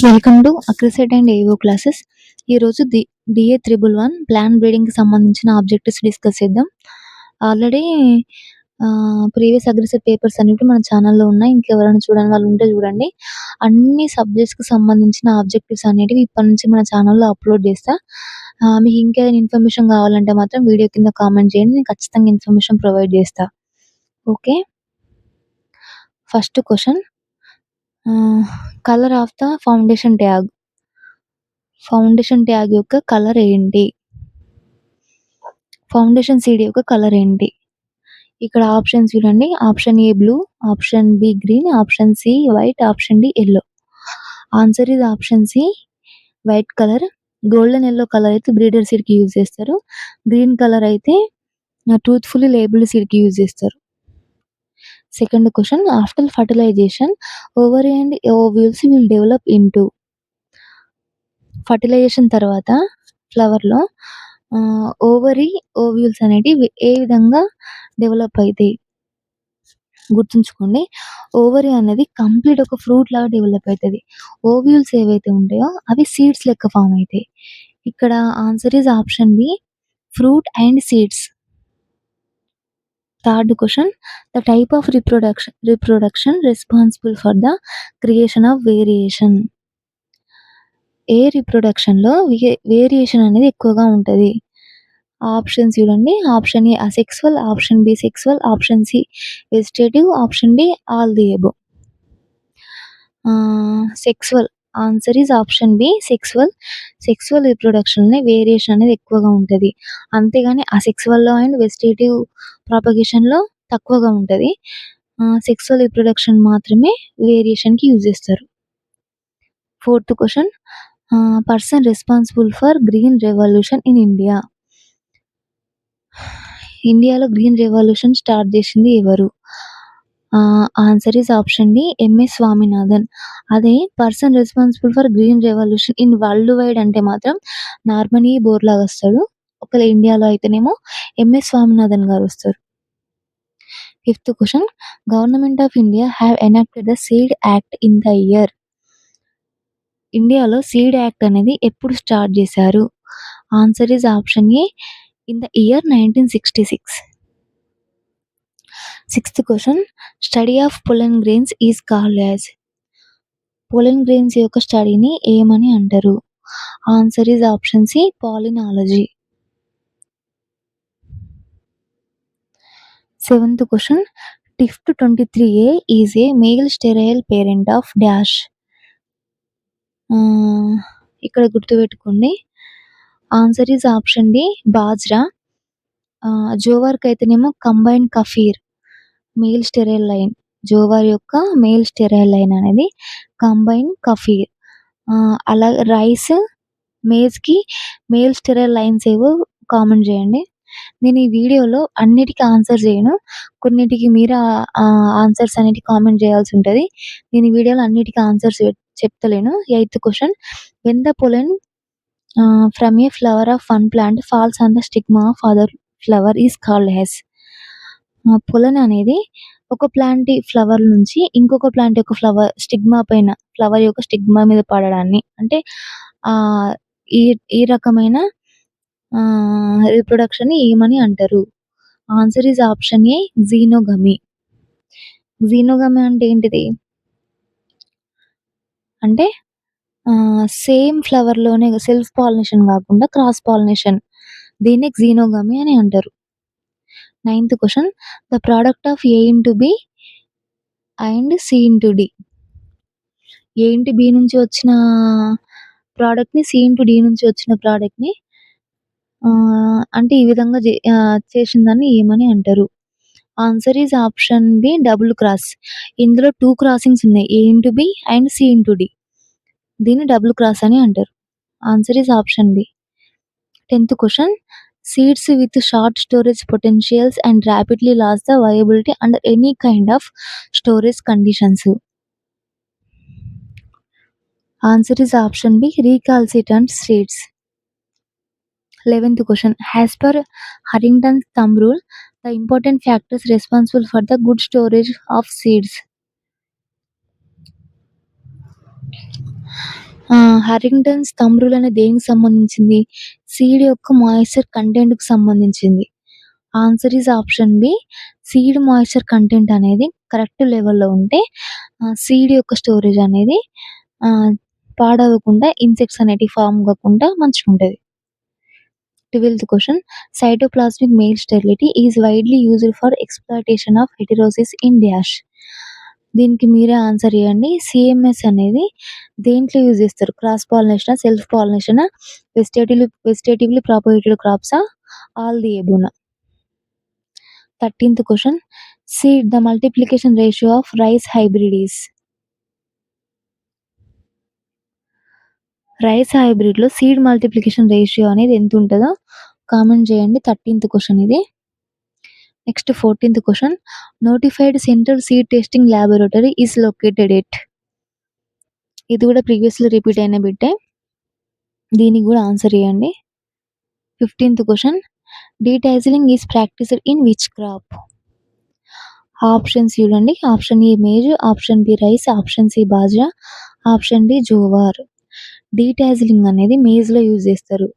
Welcome to AGRICET and ఏవో classes. ఈరోజు DA 111 plan బ్రీడింగ్‌కి సంబంధించిన ఆబ్జెక్టివ్స్ డిస్కస్ చేద్దాం. ఆల్రెడీ ప్రీవియస్ అగ్రిసెట్ పేపర్స్ అనేవి మన ఛానల్‌లో ఉన్నాయి. ఇంకెవరైనా చూడని వాళ్ళు ఉంటే చూడండి. అన్ని సబ్జెక్ట్స్‌కి సంబంధించిన ఆబ్జెక్టివ్స్ అనేటివి ఇప్పటి నుంచి మన ఛానల్‌లో అప్లోడ్ చేస్తా. మీకు ఇంకేదైనా ఇన్ఫర్మేషన్ కావాలంటే మాత్రం వీడియో కింద కామెంట్ చేయండి. నేను ఖచ్చితంగా ఇన్ఫర్మేషన్ ప్రొవైడ్ చేస్తా. Okay. First question, colour of the foundation tag. Foundation tag యొక్క కలర్ ఏంటి? ఫౌండేషన్ సీడ్ యొక్క కలర్ ఏంటి? ఇక్కడ ఆప్షన్స్ చూడండి. Option A blue, option B green, option C white, option D yellow. Answer is option C white colour. Golden yellow colour అయితే breeder సీడ్‌కి use చేస్తారు. Green colour అయితే ట్రూత్‌ఫుల్లీ లేబుల్డ్ సీడ్‌కి use చేస్తారు. Second question, after fertilisation ovary and ovules will develop into. Fertilisation తర్వాత ఫ్లవర్‌లో ovary, ovules అనేటివి ఏ విధంగా develop అయితాయి? గుర్తుంచుకోండి. ఓవరీ అనేది కంప్లీట్ ఒక ఫ్రూట్ లాగా డెవలప్ అయితది. ఓవ్యూల్స్ ఏవైతే ఉంటాయో అవి సీడ్స్ లెక్క ఫార్మ్ అయితాయి. ఇక్కడ answer is option B fruit and seeds. Third question, the type of reproduction responsible for the creation of variation. ఏ రిప్రొడక్షన్‌లో వేరియేషన్ అనేది ఎక్కువగా ఉంటది? ఆప్షన్స్ చూడండి. Option A asexual, option B sexual, option C vegetative, option D all the above. Sexual. Answer is option B sexual. Sexual రిప్రొడక్షన్‌లోనే variation అనేది ఎక్కువగా ఉంటది. అంతేగాని అసెక్సువల్‌లో అండ్ వెజిటేటివ్ ప్రాపగేషన్‌లో తక్కువగా ఉంటది. సెక్సువల్ రిప్రొడక్షన్ మాత్రమే వేరియేషన్‌కి యూజ్ చేస్తారు. Fourth question, person responsible for green revolution in India. ఇండియాలో గ్రీన్ రెవల్యూషన్ స్టార్ట్ చేసింది ఎవరు? Answer is option D MS Swaminathan. అదే person responsible for green revolution in world wide అంటే మాత్రం నార్మనీ బోర్లాగ్ వస్తాడు. ఒకవేళ ఇండియాలో అయితేనేమో ఎంఎస్ స్వామినాథన్ గారు వస్తారు. Fifth question, government of India have enacted the seed act in the year. ఇండియాలో సీడ్ యాక్ట్ అనేది ఎప్పుడు స్టార్ట్ చేశారు? Answer is option A in the year 1966. Sixth question, study of pollen grains is called as. Pollen grains యొక్క స్టడీని ఏమని అంటారు? Answer is option C palynology. Seventh question, Tift 23A is a male sterile parent of dash. ఇక్కడ గుర్తుపెట్టుకోండి. Answer is option D bajra. జోవార్కి అయితేనేమో combined kaffir male sterile line. Jowar యొక్క male sterile line అనేది combined kaffir. అలాగే రైస్, మేజ్‌కి మేల్ స్టెరైల్ లైన్స్ ఏవో comment చేయండి. నేను ఈ వీడియోలో అన్నిటికి ఆన్సర్ చేయను. కొన్నిటికి మీరే ఆన్సర్స్ అనేటివి కామెంట్ చేయాల్సి ఉంటది. నేను ఈ వీడియోలో అన్నిటికి ఆన్సర్స్ చెప్తలేను. Eighth question, when the pollen from a flower of one plant falls on the stigma of other flower is called as. Pollen అనేది ఒక ప్లాంట్ ఫ్లవర్ నుంచి ఇంకొక ప్లాంట్ యొక్క ఫ్లవర్ స్టిగ్మా పైన, ఫ్లవర్ యొక్క స్టిగ్మా మీద పడడాన్ని అంటే ఈ ఈ రకమైన రిప్రొడక్షన్‌ని ఏమని అంటారు? Answer is option A xenogamy. Xenogamy అంటే ఏంటిది? అంటే సేమ్ ఫ్లవర్‌లోనే సెల్ఫ్ పాలినేషన్ కాకుండా క్రాస్ పాలినేషన్. దీన్నే జీనోగమీ అని అంటారు. Ninth question, the product of A into B and C into D. A into B నుంచి వచ్చిన ప్రొడక్ట్‌ని సి ఇంటూ డి నుంచి వచ్చిన ప్రొడక్ట్‌ని అంటే ఈ విధంగా చేసిన దాన్ని ఏమని అంటారు? Answer is option B double cross. ఇందులో 2 క్రాసింగ్స్ ఉన్నాయి. A into B and C into D. దీన్ని డబుల్ క్రాస్ అని అంటారు. Answer is option B. 10th question, seeds with short storage potentials and rapidly lose the viability under any kind of storage conditions. Answer is option B recalcitrant seeds. 11th question, as per Harrington's thumb rule the important factors responsible for the good storage of seeds. Harrington's thumb rule అనేది దేనికి సంబంధించింది? Seed యొక్క moisture కంటెంట్‌కి సంబంధించింది. Answer is option B. Seed moisture content అనేది correct లెవెల్‌లో ఉంటే seed యొక్క స్టోరేజ్ అనేది ఆహ్, పాడవకుండా ఇన్సెక్ట్స్ అనేటివి ఫార్మ్ కాకుండా మంచిగుంటది. 12th question. Cytoplasmic male sterility is widely used for exploitation of heterosis in dash. దీనికి మీరే ఆన్సర్ ఇయ్యండి. సీఎంఎస్ అనేది దేంట్లో యూజ్ చేస్తారు? క్రాస్ పాలినేషనా? సెల్ఫ్ పాలినేషనా? వెజిటేటివ్‌లీ ప్రాపగేటెడ్ క్రాప్సా? ఆల్ ది అబోనా? 13th question. Seed the multiplication ratio of rice hybrid is. Rice హైబ్రిడ్‌లో సీడ్ మల్టిప్లికేషన్ రేషియో అనేది ఎంతుంటదో కామెంట్ చేయండి. 13th క్వెషన్ ఇది. Next 14th question. Notified central seed testing laboratory is located at. ఇది కూడా ప్రీవియస్‌లో repeat అయిన బిట్టే. దీనికి కూడా ఆన్సర్ ఇయ్యండి. 15th question. Detasseling is practised in which crop? Options చూడండి. Option A maize, option B rice, option C bajra, option D jowar. Detasseling అనేది మేజ్‌లో use చేస్తారు.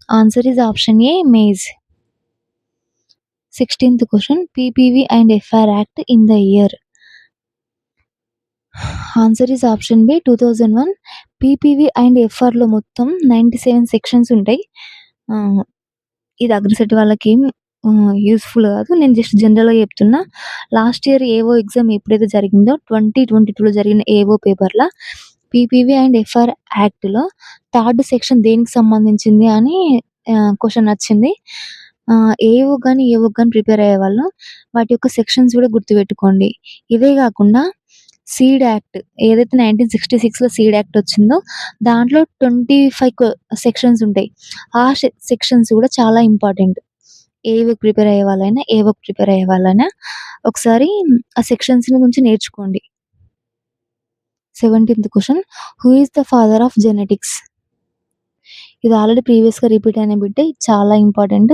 Answer is option A maize. 16th question. PPV and FR act in the year. Answer is option B 2001. PPV and ఎఫ్ఆర్‌లో మొత్తం 97 sections ఉంటాయి. ఇది AGRICET వాళ్ళకేం useful కాదు. నేను జస్ట్ జనరల్‌గా చెప్తున్నా. లాస్ట్ ఇయర్ ఏవో ఎగ్జామ్ ఎప్పుడైతే జరిగిందో 2022లో జరిగిన ఏవో పేపర్‌ల పీపీవీ అండ్ ఎఫ్ఆర్ యాక్ట్‌లో థర్డ్ సెక్షన్ దేనికి సంబంధించింది అని క్వెషన్ వచ్చింది. ఏవో గాని ప్రిపేర్ అయ్యేవాళ్ళు వాటి యొక్క సెక్షన్స్ కూడా గుర్తుపెట్టుకోండి. ఇవే కాకుండా సీడ్ యాక్ట్ ఏదైతే 1966లో సీడ్ యాక్ట్ వచ్చిందో దాంట్లో 25 సెక్షన్స్ ఉంటాయి. ఆ సెక్షన్స్ కూడా చాలా ఇంపార్టెంట్. ప్రిపేర్ అయ్యేవాళ్ళైనా ఒకసారి ఆ సెక్షన్స్‌ని గురించి నేర్చుకోండి. 17th question. Who is the father of genetics? ఇది ఆల్రెడీ ప్రీవియస్‌గా రిపీట్ అయిన బిట్టే. ఇది చాలా important.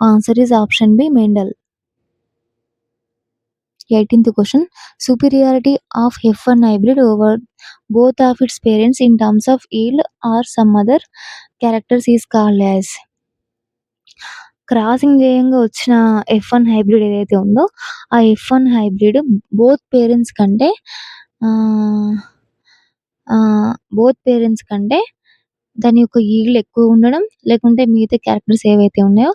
Answer is option B Mendel. 18th question. Superiority of F1 hybrid over both of its parents in terms of yield or some other characters is called as. Crossing చేయంగా వచ్చిన F1 hybrid ఏదైతే ఉందో ఆ F1 hybrid both parents కంటే దాని యొక్క yield ఎక్కువ ఉండడం, లేకుంటే మిగతా క్యారెక్టర్స్ ఏవైతే ఉన్నాయో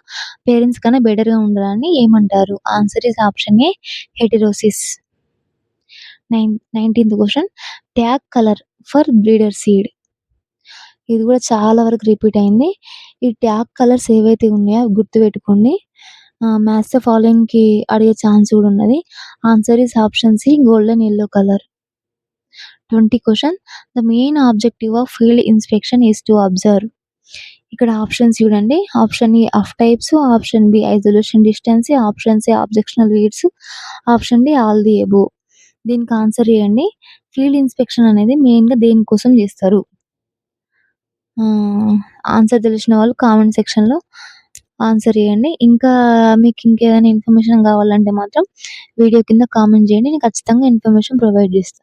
పేరెంట్స్ కన్నా బెటర్‌గా ఉండడాన్ని ఏమంటారు? Answer is option A heterosis. 19th question. Tag colour for breeder seed. ఇది కూడా చాలా వరకు రిపీట్ అయింది. ఈ ట్యాగ్ కలర్స్ ఏవైతే ఉన్నాయో అవి గుర్తుపెట్టుకోండి. మ్యాచ్ ద ఫాలోయింగ్‌కి అడిగే ఛాన్స్ కూడా ఉన్నది. Answer is option C golden yellow colour. 20 question. The main objective of field inspection is to observe. ఇక్కడ ఆప్షన్స్ చూడండి. Option A off types, option B isolation distance, option C objectionable weeds, option D all the above. దీనికి answer చేయండి. Field inspection అనేది మెయిన్‌గా దేనికోసం చేస్తారు? Answer తెలిసిన వాళ్ళు కామెంట్ సెక్షన్‌లో ఆన్సర్ చేయండి. ఇంకా మీకు ఇంకేదైనా ఇన్ఫర్మేషన్ కావాలంటే మాత్రం వీడియో కింద కామెంట్ చేయండి. నేను ఖచ్చితంగా ఇన్ఫర్మేషన్ ప్రొవైడ్ చేస్తా.